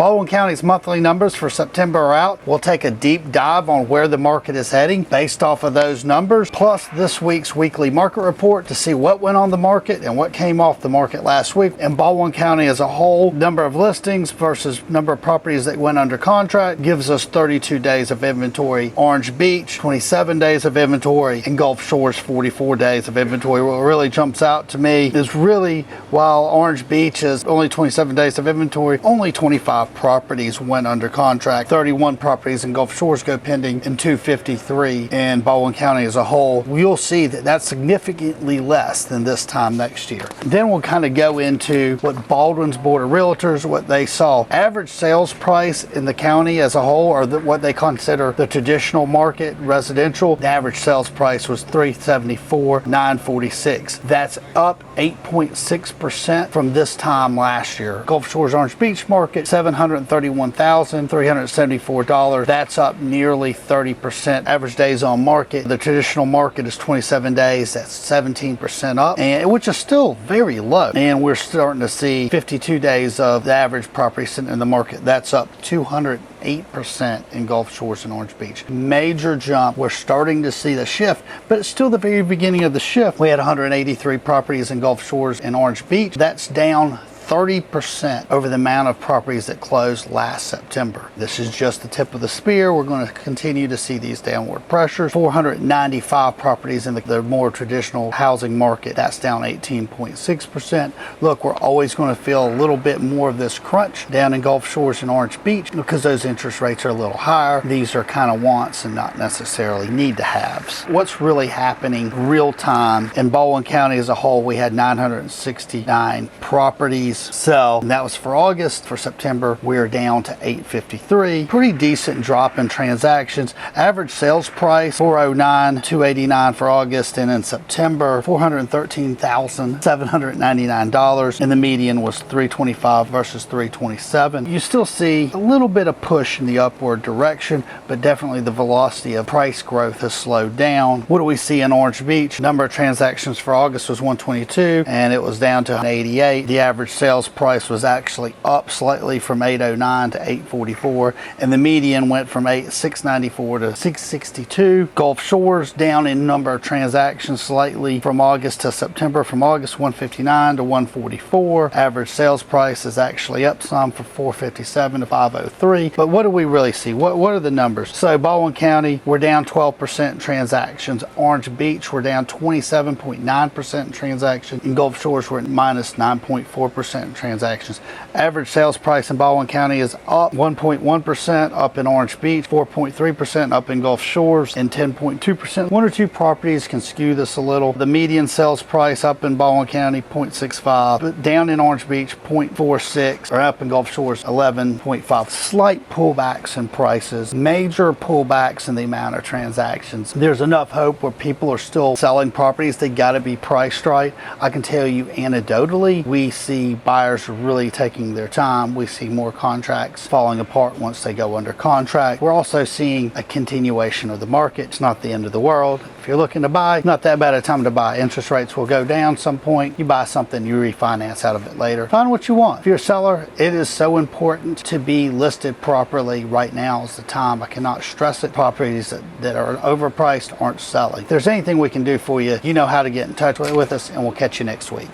Baldwin County's monthly numbers for September are out. We'll take a deep dive on where the market is heading based off of those numbers, plus this week's weekly market report to see what went on the market and what came off the market last week. And Baldwin County as a whole, number of listings versus number of properties that went under contract gives us 32 days of inventory. Orange Beach, 27 days of inventory, and Gulf Shores, 44 days of inventory. What really jumps out to me is really, while Orange Beach is only 27 days of inventory, only 25 properties went under contract. 31 properties in Gulf Shores go pending, and 253 in Baldwin County as a whole. You'll see that that's significantly less than this time next year. Then we'll kind of go into what Baldwin's Board of Realtors, what they saw. Average sales price in the county as a whole, or what they consider the traditional market, residential, the average sales price was $374,946. That's up 8.6% from this time last year. Gulf Shores Orange Beach market, $731,374. That's up nearly 30%. Average days on market, the traditional market is 27 days. That's 17% up, and which is still very low. And we're starting to see 52 days of the average property sitting in the market. That's up 208% in Gulf Shores and Orange Beach. Major jump. We're starting to see the shift, but it's still the very beginning of the shift. We had 183 properties in Gulf Shores and Orange Beach. That's down 30% over the amount of properties that closed last September. This is just the tip of the spear. We're going to continue to see these downward pressures. 495 properties in the more traditional housing market. That's down 18.6%. Look, we're always going to feel a little bit more of this crunch down in Gulf Shores and Orange Beach because those interest rates are a little higher. These are kind of wants and not necessarily need to haves. What's really happening real time in Baldwin County as a whole, we had 969 properties sell, and that was for August. For September, we're down to 853. Pretty decent drop in transactions. Average sales price $409,289 for August, and in September $413,799, and the median was $325 versus $327. You still see a little bit of push in the upward direction, but definitely the velocity of price growth has slowed down. What do we see in Orange Beach? Number of transactions for August was 122, and it was down to 88. The average sales price was actually up slightly from 809 to 844, and the median went from 694 to 662. Gulf Shores down in number of transactions slightly from August to September. From August 159 to 144. Average sales price is actually up some from 457 to 503. But what do we really see? What are the numbers? So Baldwin County, we're down 12% in transactions. Orange Beach, we're down 27.9% in transactions. In Gulf Shores, we're at minus 9.4% in transactions. Average sales price in Baldwin County is up 1.1% up in Orange Beach, 4.3% up in Gulf Shores, and 10.2%. One or two properties can skew this a little. The median sales price up in Baldwin County 0.65, but down in Orange Beach 0.46, or up in Gulf Shores 11.5. Slight pullbacks in prices, major pullbacks in the amount of transactions. There's enough hope where people are still selling properties. They got to be priced right. I can tell you anecdotally, we see buyers are really taking their time. We see more contracts falling apart once they go under contract. We're also seeing a continuation of the market. It's not the end of the world. If you're looking to buy, not that bad a time to buy. Interest rates will go down some point. You buy something, you refinance out of it later. Find what you want. If you're a seller, it is so important to be listed properly. Right now is the time. I cannot stress it. Properties that are overpriced aren't selling. If there's anything we can do for you, you know how to get in touch with us, and we'll catch you next week.